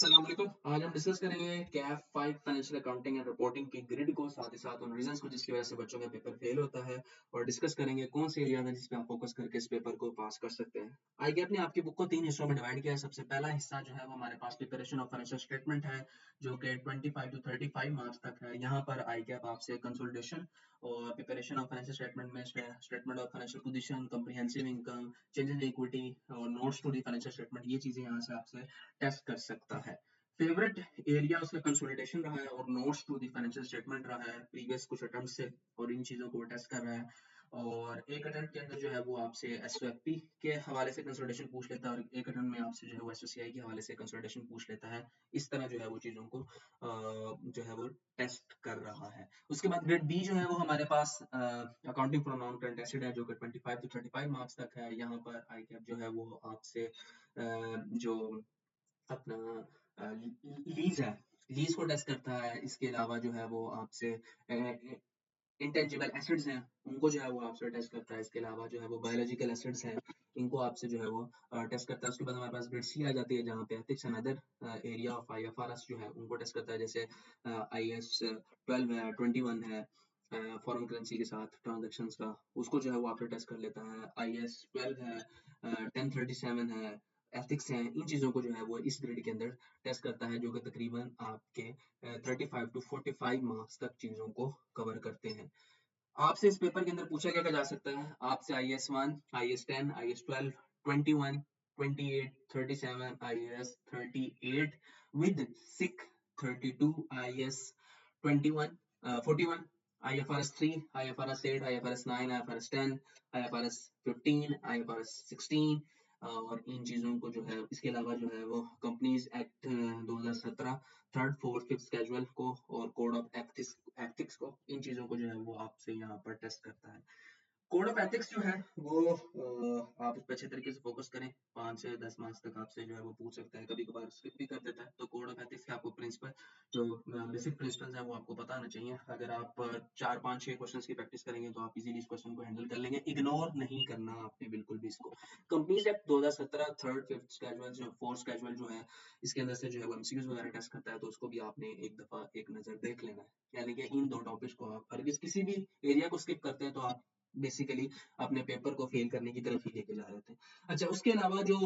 अस्सलाम वालेकुम। आज हम डिस्कस करेंगे Kaif 5 financial accounting and reporting की ग्रिड को, साथ ही साथ उन रीजंस को जिसकी वजह से बच्चों का पेपर फेल होता है, और डिस्कस करेंगे कौन से एरिया हैं जिसमें आप फोकस करके इस पेपर को पास कर सकते हैं। आइए अपने आपकी बुक को 3 हिस्सों में डिवाइड किया है। सबसे पहला हिस्सा जो है वो हमारे पास प्रिपरेशन ऑफ फाइनेंशियल स्टेटमेंट है, जो कि 25 टू 35 मार्क्स तक है। यहाँ पर आई कैप आपसे कंसोलिडेशन और प्रिपरेशन ऑफ फाइनेंशियल स्टेटमेंट में statement of financial position, comprehensive income, changes in equity और notes to the financial statement, ये चीजें यहाँ से आपसे टेस्ट कर सकता है। फेवरेट एरिया उसका कंसोलिडेशन रहा है और notes to the financial statement रहा है प्रीवियस कुछ अटेम्प्ट से, और इन चीजों को टेस्ट कर रहा है। और एक अटेम्प्ट के अंदर जो है वो आपसे एसओएफपी के हवाले से कंसोलिडेशन पूछ लेता है, और एक अटेम्प्ट में आपसे जो है वो एसओसीआई के हवाले से कंसोलिडेशन पूछ लेता है। इस तरह जो है वो चीजों को जो है वो टेस्ट कर रहा है। उसके बाद ग्रेड बी जो है वो हमारे पास accounting for non current asset है, जो कि 25 टू 35 मार्क्स तक है। यहाँ पर आई कैप जो है वो आपसे जो अपना लीज है, लीज को टेस्ट करता है। इसके अलावा जो है वो आपसे इंटेंजिबल एसेट्स हैं, उनको जो है वो आपसे टेस्ट करता है। इसके अलावा जो है वो बायोलॉजिकल एसेट्स हैं, इनको आपसे जो है वो टेस्ट करता है। उसके बाद हमारे पास ग्रेड सी आ जाती है, जहाँ पे ethics and other area of IFRS जो है उनको टेस्ट करता है। जैसे आईएएस 12 है, 21 है, फॉरेन करेंसी के साथ ट्रांजैक्शंस का, उसको जो है वो आपसे टेस्ट कर लेता है। आईएएस 12 है, 1037 है, एथिक्स हैं, इन चीज़ों को जो है वो इस ग्रेड के अंदर टेस्ट करता है, जो कि तकरीबन आपके 35 टू 45 मार्क्स तक चीज़ों को कवर करते हैं। आपसे इस पेपर के अंदर पूछा क्या जा सकता है, आपसे IAS 1, IAS 10, IAS 12, 21, 28, 37, IAS 38 with sick 32, IAS 21, 41, IFRS 3, IFRS 8, IFRS 9, IFRS 10, IFRS 15, IFRS 16, और इन चीज़ों को जो है, इसके अलावा जो है वो companies act 2017 third fourth fifth schedule को, और कोड ऑफ एथिक्स को, इन चीज़ों को जो है वो आपसे यहाँ पर टेस्ट करता है। कोड ऑफ एथिक्स जो है वो आप उस पर अच्छे तरीके से फोकस करें। 5 से 10 मार्क्स तक आपसे जो है वो पूछ सकता है, कभी कभार स्किप भी कर देता है। तो कोड ऑफ एथिक्स के आपको प्रिंसिपल, जो बेसिक प्रिंसिपल्स हैं, वो आपको पता होना चाहिए। अगर आप 4 5 6 क्वेश्चंस की प्रैक्टिस करेंगे तो आप इजीली इस क्वेश्चन को हैंडल कर लेंगे। इग्नोर नहीं करना आपने बिल्कुल भी इसको। Companies act 2017 third fifth schedule जो फोर्थ स्केजुअल जो है, इसके अंदर से जो है वो एमसीक्यूज वगैरह टेस्ट करता है, तो उसको भी आपने एक दफा एक नजर देख लेना है। यानी कि इन दो टॉपिक्स को आप हरगिज किसी भी एरिया को स्किप करते हैं तो आप बेसिकली अपने पेपर को फेल करने की तरफ ही लेके जा रहे थे। अच्छा, उसके अलावा जो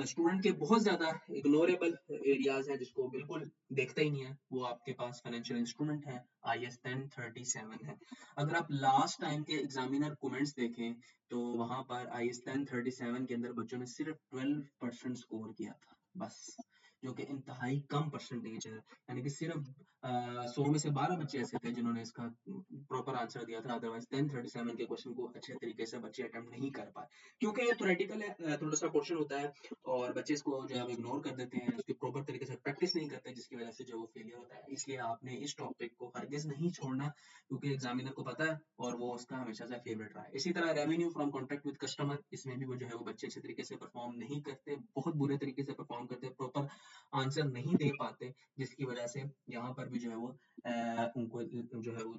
स्टूडेंट के बहुत ज्यादा इग्नोरेबल एरियाज हैं, जिसको बिल्कुल देखता ही नहीं है, वो आपके पास फाइनेंशियल इंस्ट्रूमेंट है, IS 1037 है। अगर आप लास्ट टाइम के एग्जामिनर कमेंट्स देखें तो वहां पर IS 1037 के अंदर बच्चों ने सिर्फ 12% स्कोर किया था बस, जो कि इंतहाई कम परसेंटेज है। यानी कि सिर्फ 100 में से 12 बच्चे ऐसे थे जिन्होंने इसका प्रॉपर आंसर दिया था। अदरवाइज 1037 के क्वेश्चन को अच्छे तरीके से बच्चे अटेम्प्ट नहीं कर पाए, क्योंकि ये थ्योरेटिकल है, थोड़ा सा पोर्शन होता है, और बच्चे इसको जो है इग्नोर कर देते हैं, उसकी प्रॉपर तरीके से प्रैक्टिस नहीं करते, जिसकी वजह से जो वो फेलियर होता है। इसलिए आपने इस टॉपिक को हरगिज नहीं छोड़ना, क्योंकि एग्जामिनर को पता है और वो उसका हमेशा से फेवरेट रहा है। इसी तरह revenue from contract with customer, इसमें भी वो जो है वो बच्चे अच्छे तरीके से परफॉर्म नहीं करते, बहुत बुरे तरीके से परफॉर्म करते, प्रॉपर आंसर नहीं दे पाते, जिसकी वजह से यहाँ पर भी जो है वो उनको जो है वो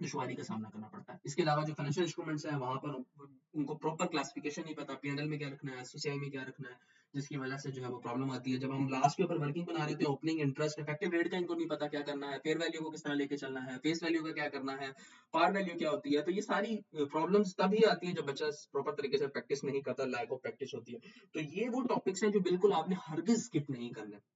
दुश्वारी का सामना करना पड़ता है। इसके अलावा जो फाइनेंशियल इंस्ट्रूमेंट्स हैं, वहां पर उनको प्रॉपर क्लासिफिकेशन नहीं पता, पीएनएल में क्या रखना है, एसओसीआई में क्या रखना है, जिसकी वजह से जो है वो प्रॉब्लम आती है। जब हम लास्ट पेपर वर्किंग बना रहे थे, ओपनिंग इंटरेस्ट इफेक्टिव रेट का इनको नहीं पता क्या करना है, फेयर वैल्यू को किस तरह लेके चलना है, फेस वैल्यू का क्या करना है, पार वैल्यू क्या होती है। तो ये सारी प्रॉब्लम्स तभी आती है जब बच्चा प्रॉपर तरीके से प्रैक्टिस नहीं करता, लैक ऑफ प्रैक्टिस होती है। तो ये वो टॉपिक्स हैं जो बिल्कुल आपने हरगिज स्किप नहीं करने।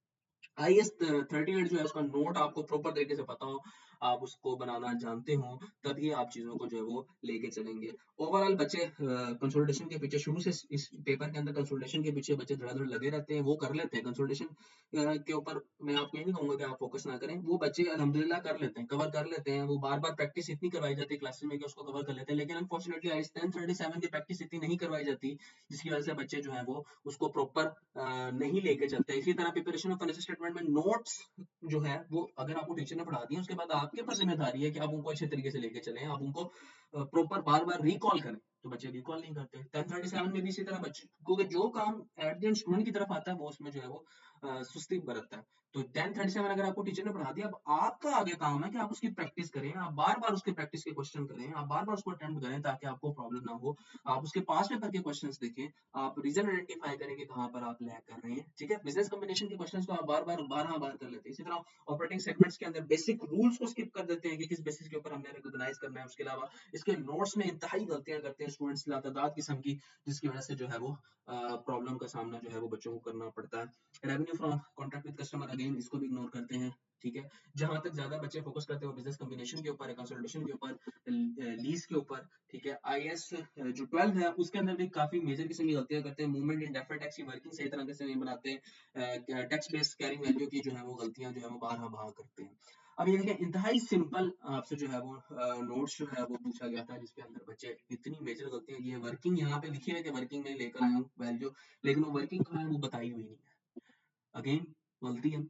IS 38 जो है उसका नोट आपको प्रॉपर तरीके से पता हो, आप उसको बनाना जानते हो, तभी आप चीजों को जो है वो लेके चलेंगे। ओवरऑल बच्चे कंसोलिडेशन के पीछे शुरू से इस पेपर के अंदर कंसोलिडेशन के पीछे बच्चे धड़ाधड़ लगे रहते हैं, वो कर लेते हैं कंसोलिडेशन के ऊपर। मैं आपको ये नहीं कहूंगा कि आप फोकस ना करें, वो बच्चे अल्हम्दुलिल्लाह कर लेते हैं, कवर कर लेते हैं। वो बार बार प्रैक्टिस इतनी करवाई जाती है क्लासेस में कि उसको कवर कर लेते हैं, लेकिन अनफॉर्चुनेटली IS 1037 की प्रैक्टिस इतनी नहीं करवाई जाती, जिसकी वजह से बच्चे जो है वो उसको प्रॉपर नहीं लेके चलते। इसी तरह प्रिपरेशन ऑफ फाइनेंशियल स्टेटमेंट में नोट्स जो है वो अगर आपको टीचर ने पढ़ा दिए, उसके बाद आपके ऊपर जिम्मेदारी है कि आप उनको अच्छे तरीके से लेके चलें, आप उनको प्रॉपर बार बार रिकॉल करें, तो बच्चे रिकॉल नहीं करते। 1037 में भी इसी तरह बच्चे, क्योंकि जो काम एट द एंड स्टूडेंट की तरफ आता है वो उसमें जो है वो सुस्ती बरतता है। तो 1037 अगर आपको टीचर ने पढ़ा दिया, अब आपका आगे काम है कि आप उसकी प्रैक्टिस करें, आप बार बार उसके प्रैक्टिस के क्वेश्चन करें, आप बार बार उसको अटेम्प्ट करें ताकि आपको प्रॉब्लम ना हो। आप उसके पास पेपर के क्वेश्चंस देखें, आप रीजन आइडेंटिफाई करें कि कहाँ पर आप लैग कर रहे हैं, ठीक है। बिजनेस कॉम्बिनेशन के क्वेश्चंस को आप बार बार कर लेते हैं। इसी तरह ऑपरेटिंग सेगमेंट्स के अंदर बेसिक रूल्स को स्किप कर देते हैं कि किस बेसिस के ऊपर हमने रिकॉग्नाइज करना है। उसके अलावा इसके नोट्स में इंतहाई गलतियां करते हैं स्टूडेंट्स, लातादाद किस्म की, जिसकी वजह से जो है वो प्रॉब्लम का सामना जो है वो बच्चों को करना पड़ता है। Revenue from contract with customer, again इसको भी इग्नोर करते हैं, ठीक है। जहां तक ज्यादा बच्चे फोकस करते हैं वो बिजनेस कॉम्बिनेशन के ऊपर है, कंसोलिडेशन के ऊपर, लीज के ऊपर, ठीक है। आईएएस जो 12 है उसके अंदर भी काफी मेजर किस्म की गलतियां करते हैं। मूवमेंट इन डेफर्ड टैक्स की वर्किंग सही तरह से नहीं बनाते हैं। टैक्स बेस्ड कैरिंग वैल्यू की जो है वो गलतियां जो है वो बार करते हैं। अब ये देखिए, इंतहाई सिंपल आपसे जो है वो नोट्स जो है वो पूछा गया था, जिसके अंदर बच्चे इतनी मेजर गलतियां की है। वर्किंग यहाँ पे लिखी है कि वर्किंग में लेकर आया हूँ वैल्यू, लेकिन वो वर्किंग कहाँ है वो बताई हुई नहीं है। अगेन गलती है।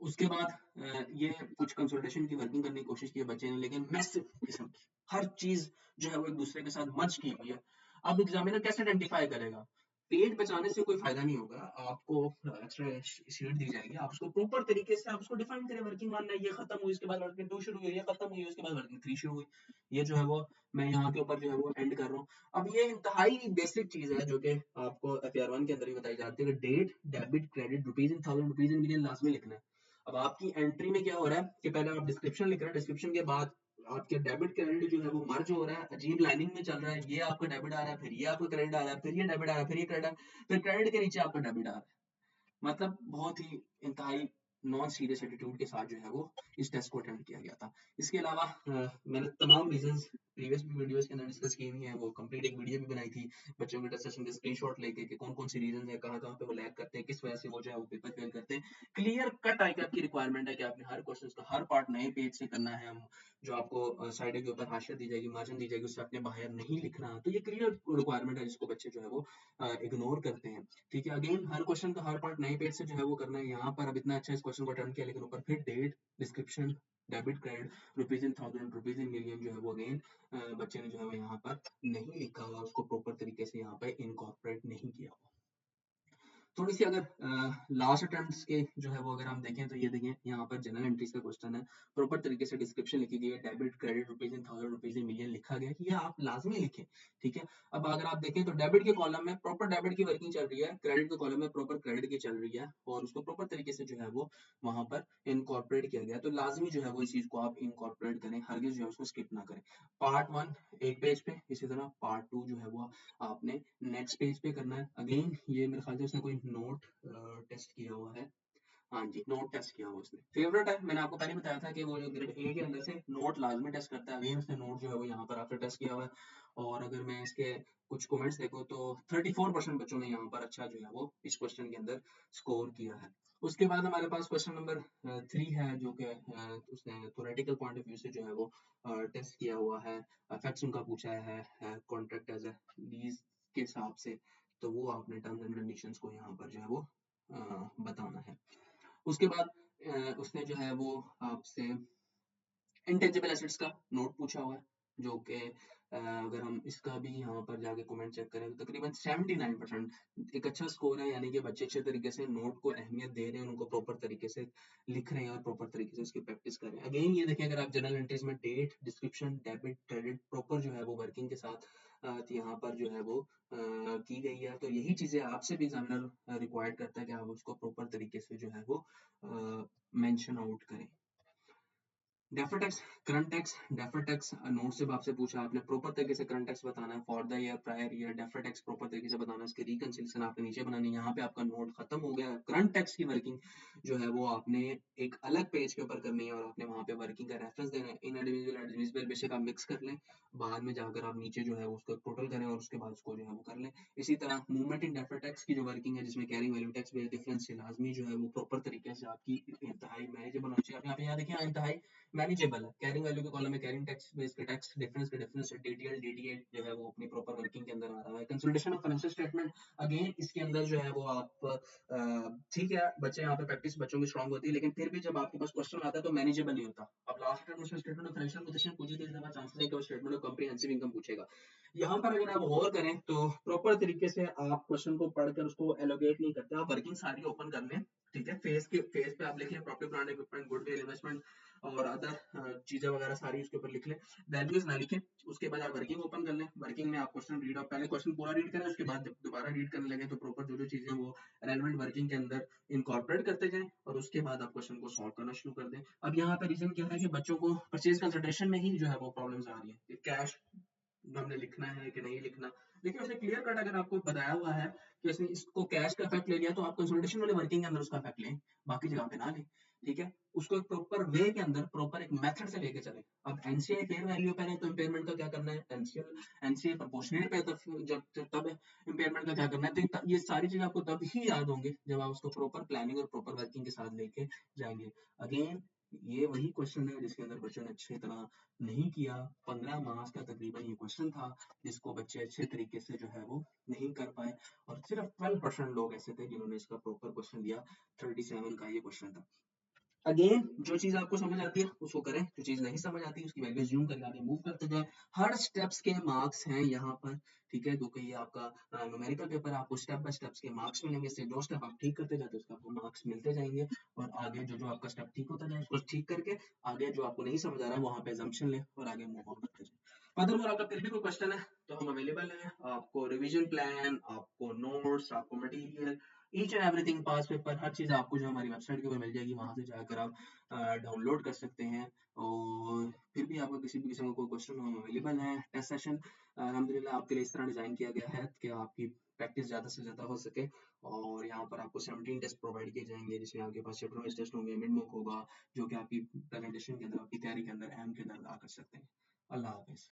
उसके बाद ये कुछ कंसोलिडेशन की वर्किंग करने की कोशिश की है बच्चे ने, लेकिन मैसिव किस्म की हर चीज जो है वो एक दूसरे के साथ मर्ज की हुई है। अब एग्जामिनर कैसे आइडेंटिफाई करेगा? पेज बचाने से कोई फायदा नहीं होगा। आपको एक्स्ट्रा शीट दी जाएगी, आप उसको प्रॉपर तरीके से आप उसको डिफाइन करें। वर्किंग वन है, ये खत्म हुई, इसके बाद वर्किंग टू शुरू हुई, ये खत्म हुई, उसके बाद वर्किंग थ्री शुरू हुई। ये जो है वो मैं यहाँ के ऊपर जो है वो एंड कर रहा हूँ। अब ये इंतहाई बेसिक चीज है जो कि आपको FR1 के अंदर ही बताई जाती है कि date, debit, credit, rupees in thousand, rupees in million last में लिखना है। अब आपकी एंट्री में क्या हो रहा है कि पहले आप डिस्क्रिप्शन लिख रहे हैं, डिस्क्रिप्शन के बाद आपके डेबिट क्रेडिट जो है वो मर्ज हो रहा है, अजीब लाइनिंग में चल रहा है। ये आपका डेबिट आ रहा है, फिर ये आपका क्रेडिट आ रहा है, फिर ये डेबिट आ रहा है, फिर ये क्रेडिट आ रहा है, फिर क्रेडिट के नीचे आपका डेबिट आ रहा है। मतलब बहुत ही इंतहाई नॉन सीरियस एटीट्यूड के साथ जो है वो इस टेस्ट को अटेम्प्ट किया गया था। इसके अलावा मैंने तमाम रीजंस प्रीवियस भी वीडियोस के अंदर डिस्कस की हुई हैं, वो कंप्लीट एक वीडियो भी बनाई थी बच्चों के टेस्ट सेशन के स्क्रीनशॉट लेके कि कौन कौन सी रीजन है, कहाँ कहाँ पे वो लैग करते हैं, किस वजह से वो जो है वो पेपर फेल करते हैं। क्लियर कट आई आपकी रिक्वायरमेंट है कि आपने हर क्वेश्चन का हर पार्ट नए पेज से करना है। हम जो आपको साइड के ऊपर हाशिया दी जाएगी, मार्जिन दी जाएगी, उससे आपने बाहर नहीं लिखना। तो ये क्लियर रिक्वायरमेंट है जिसको बच्चे जो है वो इग्नोर करते हैं, ठीक है। अगेन हर क्वेश्चन का हर पार्ट नए पेज से जो है वो करना है। यहाँ पर अब इतना अच्छा इस क्वेश्चन को अटेम्प्ट किया, लेकिन ऊपर फिर date, description, debit, credit, rupees in thousand, rupees in million जो है वो अगेन बच्चे ने जो है वो यहाँ पर नहीं लिखा हुआ, उसको प्रॉपर तरीके से यहाँ पे इनकॉर्पोरेट नहीं किया हुआ। थोड़ी सी अगर लास्ट अटेम्प्ट्स के जो है वो अगर हम देखें तो ये देखें, यहाँ पर जनरल एंट्रीज का क्वेश्चन है। प्रॉपर तरीके से डिस्क्रिप्शन लिखी गई है, debit, credit, rupees in thousand, rupees in million लिखा गया है, ये आप लाजमी लिखें, ठीक है। अब अगर आप देखें तो डेबिट के कॉलम में प्रॉपर डेबिट की वर्किंग चल रही है, क्रेडिट के कॉलम में प्रॉपर क्रेडिट की चल रही है, और उसको प्रॉपर तरीके से जो है वो वहां पर इनकॉर्पोरेट किया गया। तो लाजमी जो है वो इस चीज को आप इनकॉर्पोरेट करें, हरगिज जो है उसको स्किप ना करें। पार्ट वन एक पेज पे, इसी तरह पार्ट टू जो है वो आपने नेक्स्ट पेज पे करना है। अगेन ये मेरे ख्याल से उसने कोई नोट टेस्ट किया हुआ है। हाँ जी, नोट टेस्ट किया हुआ उसने। फेवरेट है, मैंने आपको पहले बताया था कि वो जो ग्रेड ए के अंदर से नोट लाजमी टेस्ट करता है। अगेन उसने नोट जो है वो यहाँ पर आपसे टेस्ट किया हुआ है। और अगर मैं इसके कुछ कमेंट्स देखूं तो 34% बच्चों ने यहाँ पर अच्छा जो है वो इस क्वेश्चन के अंदर स्कोर किया है। उसके बाद हमारे पास क्वेश्चन नंबर 3 है, जो कि उसने थ्योरेटिकल पॉइंट ऑफ व्यू से जो है वो टेस्ट किया हुआ है। फैक्ट्स उनका पूछा है कॉन्ट्रैक्ट एज ए लीज के हिसाब से, तो वो आपने टर्म्स एंड कंडीशंस को यहाँ पर जो है वो बताना है। उसके बाद उसने जो है वो आपसे इंटेंजिबल एसेट्स का नोट पूछा हुआ है, जो कि अगर हम इसका भी यहाँ पर जाके कमेंट चेक करें तो तकरीबन 79% एक अच्छा स्कोर है। यानी कि बच्चे अच्छे तरीके से नोट को अहमियत दे रहे हैं, उनको प्रॉपर तरीके से लिख रहे हैं और प्रॉपर तरीके से उसकी प्रैक्टिस कर रहे हैं। अगेन ये देखें, अगर आप जनरल एंट्रीज में date, description, debit, credit proper जो है वो वर्किंग के साथ यहाँ पर जो है वो की गई है, तो यही चीजें आपसे भी एग्जामिनर रिक्वायर्ड करता है कि आप उसको प्रॉपर तरीके से जो है वो मेंशन आउट करें। Deferred tax, current tax, deferred tax note से आपसे पूछा, आपने प्रॉपर तरीके से करंट टैक्स बताना है for the year, prior year. Deferred tax proper तरीके से बताना है, उसकी रिकंसिलिएशन आपने नीचे बनानी है। यहाँ पे आपका नोट खत्म हो गया। करंट टैक्स की वर्किंग जो है वो आपने एक अलग पेज के ऊपर करनी है, और आपने वहाँ पे वर्किंग का रेफरेंस देना है। इन इंडिविजुअल एडमिसिबल बेशक आप मिक्स कर लें, बाद में जाकर आप नीचे जो है उसको टोटल करें और उसके बाद उसको जो है वो कर लें। इसी तरह मूवमेंट इन डेफर्ड टैक्स की जो वर्किंग है, जिसमें carrying value tax base difference से लाजमी जो है वो प्रॉपर तरीके से आपकी इंतहाई मैनेजेबल होनी चाहिए। आप यहाँ पे देखिए इंतहाई मैनेजेबल है। कैरिंग वैल्यू के कॉलम में कैरिंग टैक्स बेस के टैक्स डिफरेंस के डिफरेंस, डीटीएल डीटीए जो है वो अपनी प्रॉपर वर्किंग के अंदर आ रहा है। Consolidation of financial statement, again इसके अंदर जो है वो आप ठीक है, बच्चे यहाँ पे प्रैक्टिस प्रैक्टिस बच्चों की स्ट्रांग होती है, लेकिन फिर भी जब आपके पास क्वेश्चन आता है तो मैनेजेबल नहीं होता। अब लास्ट अटेम्प्ट में स्टेटमेंट ऑफ फाइनेंशियल पोजीशन पूछी थी, इस दफा चांसेस है कि वो स्टेटमेंट ऑफ कॉम्प्रिहेंसिव इनकम पूछेगा। यहाँ पर अगर आप गौर करें तो प्रॉपर तरीके से आप क्वेश्चन को पढ़कर उसको एलोकेट नहीं करते, आप वर्किंग सारी ओपन कर लें, ठीक है, फेस पे आप लिख लें property plant equipment goodwill investment और अदर चीजें वगैरह सारी उसके ऊपर लिख लें, वैल्यूज ना लिखें। उसके बाद आप वर्किंग ओपन कर लें, वर्किंग में आप क्वेश्चन रीड, पहले क्वेश्चन पूरा रीड करें, उसके बाद जब दोबारा रीड करने लगे तो प्रॉपर जो जो चीजें वो रेलेवेंट वर्किंग के अंदर इनकॉर्पोरेट करते जाएं और उसके बाद आप क्वेश्चन को सॉल्व करना शुरू कर दें। अब यहाँ पे रीजन क्या है कि बच्चों को परचेज कंसल्टेशन में ही जो है वो प्रॉब्लम्स आ रही है, कैश हमने लिखना है कि नहीं लिखना। देखिए उसने क्लियर कट अगर आपको बताया हुआ है कि इसने इसको कैश का इफेक्ट ले लिया तो आप कंसोलिडेशन वाले वर्किंग के अंदर उसका इफेक्ट लें, बाकी जगह पे ना लें, ठीक है। उसको एक प्रॉपर वे के अंदर प्रॉपर एक मेथड से लेके चले। अब एनसीआई फेयर वैल्यू पे है तो इम्पेयरमेंट का क्या करना है, एनसीआई प्रोपोर्शनेट पे जब तब इम्पेयरमेंट का क्या करना है। तो ये सारी चीजें आपको तब ही याद होंगे जब आप उसको प्रॉपर प्लानिंग और प्रॉपर वर्किंग के साथ लेके जाएंगे। अगेन ये वही क्वेश्चन है जिसके अंदर बच्चों ने अच्छी तरह नहीं किया। 15 मार्क्स का तकरीबन ये क्वेश्चन था जिसको बच्चे अच्छे तरीके से जो है वो नहीं कर पाए और सिर्फ 12% लोग ऐसे थे जिन्होंने इसका प्रॉपर क्वेश्चन दिया। 37 का ये क्वेश्चन था। अगेन जो चीज आपको समझ आती है उसको करें, जो चीज नहीं समझ आती उसकी वैल्यू ज्यूम करके आगे मूव करते जाए। हर स्टेप्स के मार्क्स हैं यहाँ पर, ठीक है, क्योंकि ये आपका न्यूमेरिकल पेपर है, आपको स्टेप बाय स्टेप्स के मार्क्स मिलेंगे। इससे जो स्टेप आप ठीक करते जाते उसका आपको मार्क्स मिलते जाएंगे और आगे जो जो आपका स्टेप ठीक होता जाए उसको ठीक करके आगे जो आपको नहीं समझ आ रहा है वहां पे assumption लें और आगे मूव ऑन करते जाए। अदर आपका फिर भी कोई क्वेश्चन है तो हम अवेलेबल हैं, आपको रिविजन प्लान, आपको नोट्स, आपको material, each and everything, pass paper, हर चीज आपको जो हमारी वेबसाइट के ऊपर मिल जाएगी, वहां से जाकर आप डाउनलोड कर सकते हैं। और फिर भी आपको किसी भी किस्म का कोई क्वेश्चन हो, हम अवेलेबल हैं। टेस्ट सेशन अल्हम्दुलिल्लाह आपके लिए इस तरह डिजाइन किया गया है कि आपकी प्रैक्टिस ज्यादा से ज्यादा हो सके। और यहाँ पर आपको 17 टेस्ट प्रोवाइड किए जाएंगे जिसमें आपके पास चैप्टर वाइज टेस्ट होंगे, मिड मॉक होगा जो कि आपकी प्रेजेंटेशन के अंदर, आपकी तैयारी के अंदर, अहम के अंदर अदा कर सकते हैं। अल्लाह हाफिज।